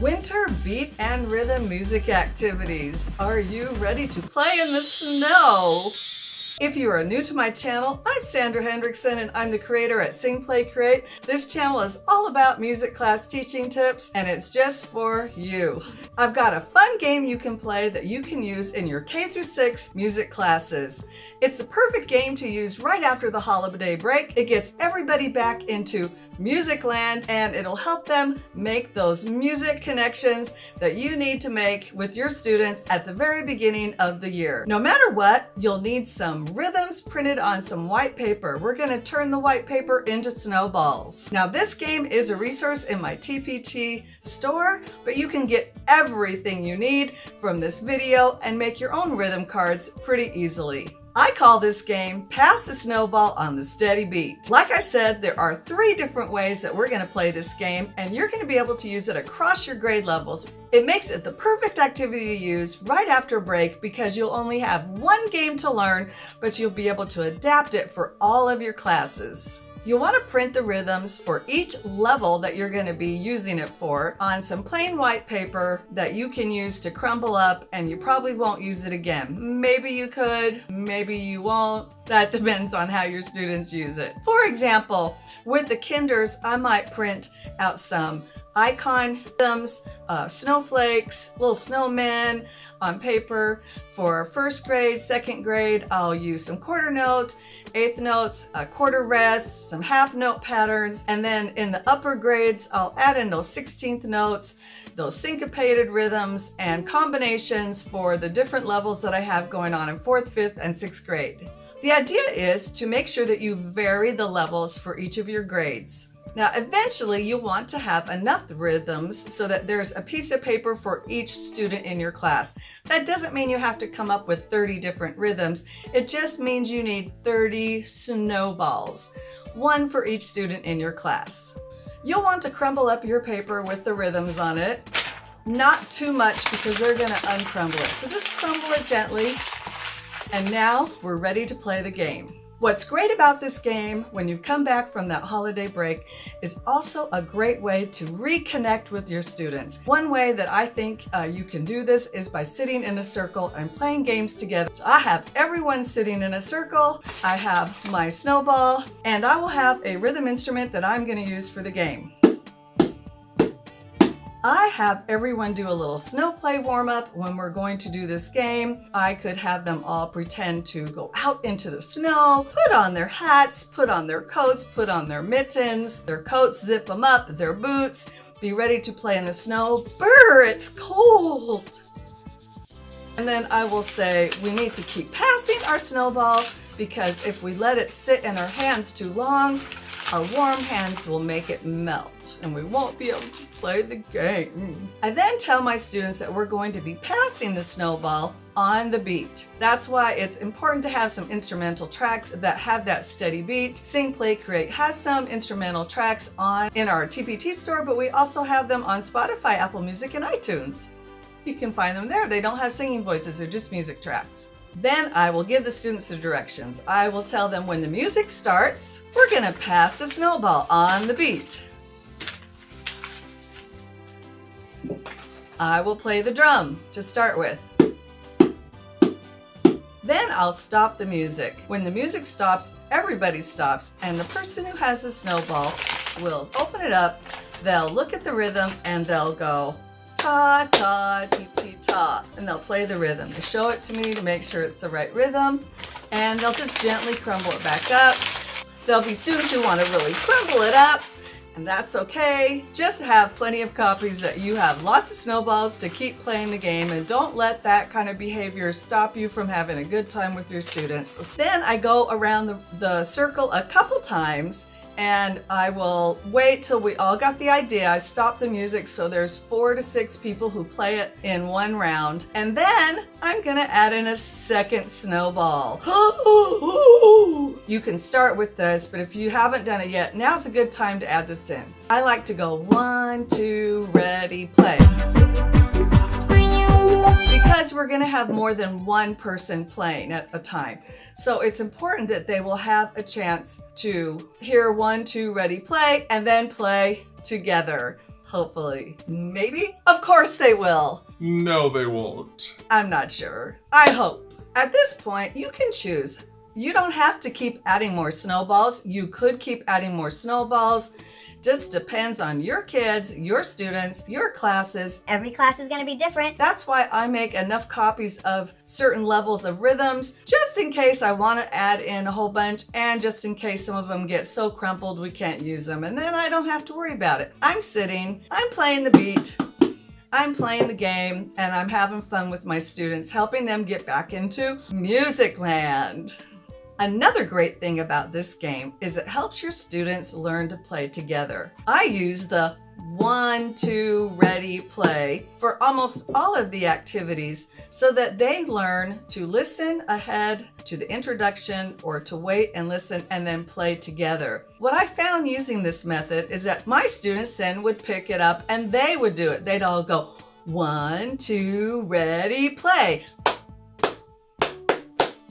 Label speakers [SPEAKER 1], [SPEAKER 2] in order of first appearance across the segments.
[SPEAKER 1] Winter beat and rhythm music activities. Are you ready to play in the snow? If you are new to my channel, I'm Sandra Hendrickson and I'm the creator at Sing Play Create. This channel is all about music class teaching tips and it's just for you. I've got a fun game you can play that you can use in your K-6 music classes. It's the perfect game to use right after the holiday break. It gets everybody back into music land and it'll help them make those music connections that you need to make with your students at the very beginning of the year. No matter what, you'll need some rhythms printed on some white paper. We're going to turn the white paper into snowballs. Now this game is a resource in my TPT store, but you can get everything you need from this video and make your own rhythm cards pretty easily. I call this game Pass the Snowball on the Steady Beat. Like I said, there are 3 different ways that we're going to play this game, and you're going to be able to use it across your grade levels. It makes it the perfect activity to use right after break because you'll only have 1 game to learn, but you'll be able to adapt it for all of your classes. You'll want to print the rhythms for each level that you're going to be using it for on some plain white paper that you can use to crumble up, and you probably won't use it again. Maybe you could, maybe you won't. That depends on how your students use it. For example, with the kinders, I might print out some icon rhythms, snowflakes, little snowmen on paper. For 1st grade, 2nd grade, I'll use some quarter note, 1/8 notes, a quarter rest, some half note patterns, and then in the upper grades, I'll add in those 16th notes, those syncopated rhythms, and combinations for the different levels that I have going on in 4th, 5th, and 6th grade. The idea is to make sure that you vary the levels for each of your grades. Now, eventually you'll want to have enough rhythms so that there's a piece of paper for each student in your class. That doesn't mean you have to come up with 30 different rhythms. It just means you need 30 snowballs, 1 for each student in your class. You'll want to crumble up your paper with the rhythms on it. Not too much because they're going to uncrumble it. So just crumble it gently. And now we're ready to play the game. What's great about this game when you've come back from that holiday break is also a great way to reconnect with your students. One way that I think you can do this is by sitting in a circle and playing games together. So I have everyone sitting in a circle, I have my snowball, and I will have a rhythm instrument that I'm going to use for the game. I have everyone do a little snow play warm-up when we're going to do this game. I could have them all pretend to go out into the snow, put on their hats, put on their coats, put on their mittens, their coats, zip them up, their boots, be ready to play in the snow. Brr, it's cold. And then I will say we need to keep passing our snowball because if we let it sit in our hands too long, our warm hands will make it melt and we won't be able to play the game. I then tell my students that we're going to be passing the snowball on the beat. That's why it's important to have some instrumental tracks that have that steady beat. Sing Play Create has some instrumental tracks in our TPT store, but we also have them on Spotify, Apple Music, and iTunes. You can find them there. They don't have singing voices, they're just music tracks. Then I will give the students the directions. I will tell them when the music starts, we're going to pass the snowball on the beat. I will play the drum to start with. Then I'll stop the music. When the music stops, everybody stops, and the person who has the snowball will open it up, they'll look at the rhythm, and they'll go ta ta ti ti ta, and they'll play the rhythm. They show it to me to make sure it's the right rhythm, and they'll just gently crumble it back up. There'll be students who want to really crumble it up, and that's okay. Just have plenty of copies that you have lots of snowballs to keep playing the game, and don't let that kind of behavior stop you from having a good time with your students. Then I go around the circle a couple times, and I will wait till we all got the idea. I stop the music so there's 4 to 6 people who play it in one round. And then I'm gonna add in a second snowball. You can start with this, but if you haven't done it yet, now's a good time to add this in. I like to go 1, 2, ready, play. Because we're going to have more than one person playing at a time. So it's important that they will have a chance to hear 1, 2, ready, play, and then play together. Hopefully. Maybe? Of course they will.
[SPEAKER 2] No, they won't.
[SPEAKER 1] I'm not sure. I hope. At this point, you can choose. You don't have to keep adding more snowballs. You could keep adding more snowballs. Just depends on your kids, your students, your classes.
[SPEAKER 3] Every class is going to be different.
[SPEAKER 1] That's why I make enough copies of certain levels of rhythms, just in case I want to add in a whole bunch, and just in case some of them get so crumpled we can't use them, and then I don't have to worry about it. I'm sitting, I'm playing the beat, I'm playing the game, and I'm having fun with my students, helping them get back into music land. Another great thing about this game is it helps your students learn to play together. I use the 1, 2, ready, play for almost all of the activities so that they learn to listen ahead to the introduction or to wait and listen and then play together. What I found using this method is that my students then would pick it up and they would do it. They'd all go 1, 2, ready, play.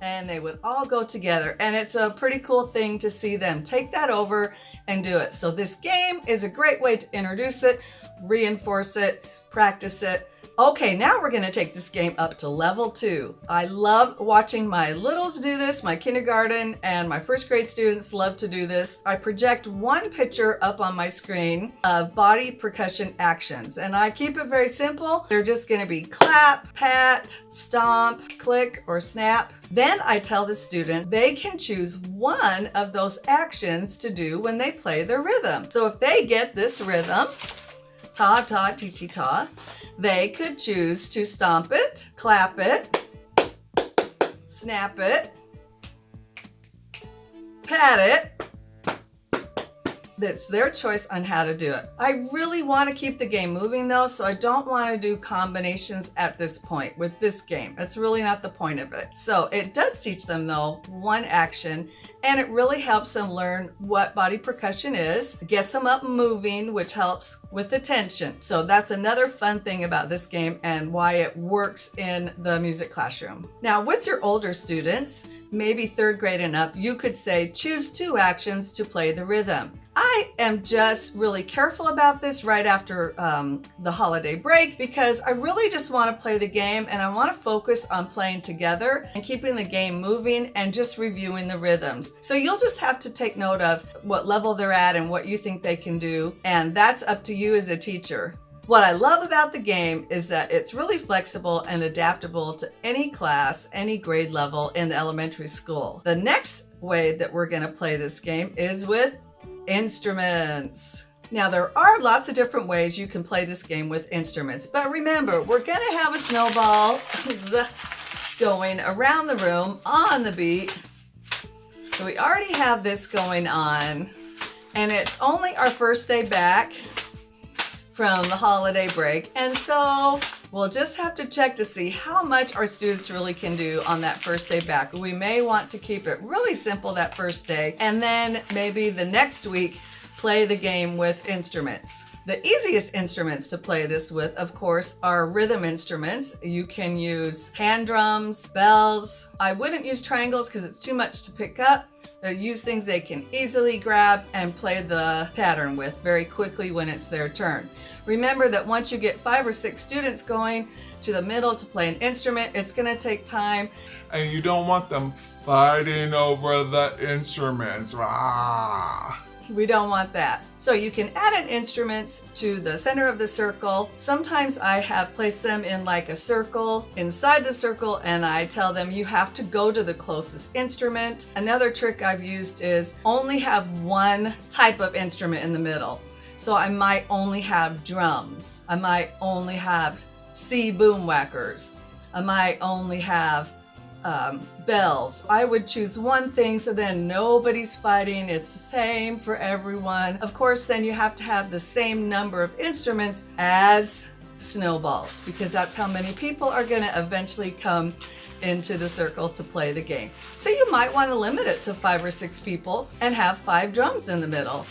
[SPEAKER 1] And they would all go together, and it's a pretty cool thing to see them take that over and do it. So this game is a great way to introduce it, reinforce it, practice it. Okay, now we're gonna take this game up to level 2. I love watching my littles do this. My kindergarten and my first grade students love to do this. I project one picture up on my screen of body percussion actions, and I keep it very simple. They're just gonna be clap, pat, stomp, click, or snap. Then I tell the student they can choose one of those actions to do when they play their rhythm. So if they get this rhythm, ta, ta, ti, ti, ta, they could choose to stomp it, clap it, snap it, pat it. That's their choice on how to do it. I really want to keep the game moving though, so I don't want to do combinations at this point with this game. That's really not the point of it. So it does teach them though one action, and it really helps them learn what body percussion is, gets them up moving, which helps with attention. So that's another fun thing about this game and why it works in the music classroom. Now with your older students, maybe 3rd grade and up, you could say choose 2 actions to play the rhythm. I am just really careful about this right after the holiday break because I really just want to play the game and I want to focus on playing together and keeping the game moving and just reviewing the rhythms. So you'll just have to take note of what level they're at and what you think they can do, and that's up to you as a teacher. What I love about the game is that it's really flexible and adaptable to any class, any grade level in the elementary school. The next way that we're going to play this game is with instruments. Now there are lots of different ways you can play this game with instruments, but remember, we're going to have a snowball going around the room on the beat. So we already have this going on, and it's only our first day back from the holiday break, and so we'll just have to check to see how much our students really can do on that first day back. We may want to keep it really simple that first day, and then maybe the next week play the game with instruments. The easiest instruments to play this with, of course, are rhythm instruments. You can use hand drums, bells. I wouldn't use triangles because it's too much to pick up. Use things they can easily grab and play the pattern with very quickly when it's their turn. Remember that once you get 5 or 6 students going to the middle to play an instrument, it's going to take time.
[SPEAKER 2] And you don't want them fighting over the instruments. Rah!
[SPEAKER 1] We don't want that. So you can add in instruments to the center of the circle. Sometimes I have placed them in like a circle inside the circle, and I tell them you have to go to the closest instrument. Another trick I've used is only have one type of instrument in the middle. So I might only have drums. I might only have C boom whackers. I might only have bells. I would choose one thing so then nobody's fighting. It's the same for everyone. Of course, then you have to have the same number of instruments as snowballs because that's how many people are going to eventually come into the circle to play the game. So you might want to limit it to 5 or 6 people and have 5 drums in the middle.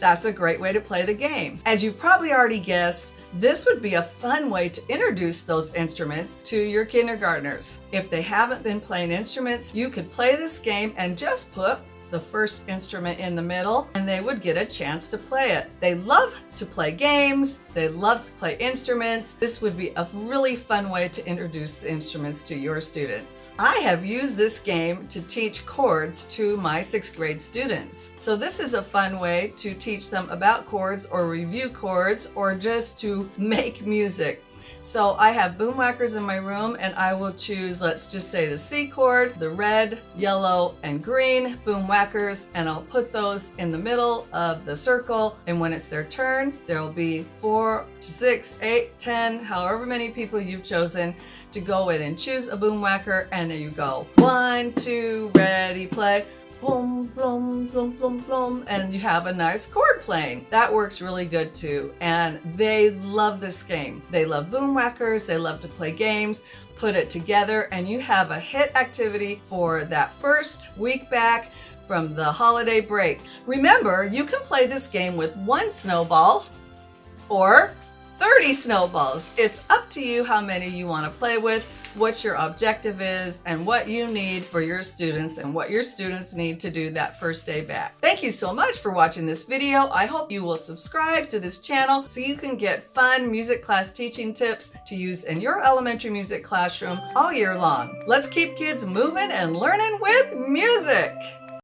[SPEAKER 1] That's a great way to play the game. As you've probably already guessed, this would be a fun way to introduce those instruments to your kindergartners. If they haven't been playing instruments, you could play this game and just put the first instrument in the middle, and they would get a chance to play it. They love to play games. They love to play instruments. This would be a really fun way to introduce the instruments to your students. I have used this game to teach chords to my 6th grade students. So this is a fun way to teach them about chords or review chords or just to make music. So I have boom whackers in my room, and I will choose, let's just say, the C chord, the red, yellow, and green boom whackers, and I'll put those in the middle of the circle. And when it's their turn, there will be 4 to 6, 8, 10, however many people you've chosen to go in and choose a boom whacker, and then you go 1, 2, ready, play. Boom, boom, boom, boom, boom, and you have a nice chord playing. That works really good too, and they love this game. They love boom whackers, they love to play games. Put it together and you have a hit activity for that first week back from the holiday break. Remember, you can play this game with 1 snowball or 30 snowballs. It's up to you how many you want to play with, what your objective is, and what you need for your students and what your students need to do that first day back. Thank you so much for watching this video. I hope you will subscribe to this channel so you can get fun music class teaching tips to use in your elementary music classroom all year long. Let's keep kids moving and learning with music.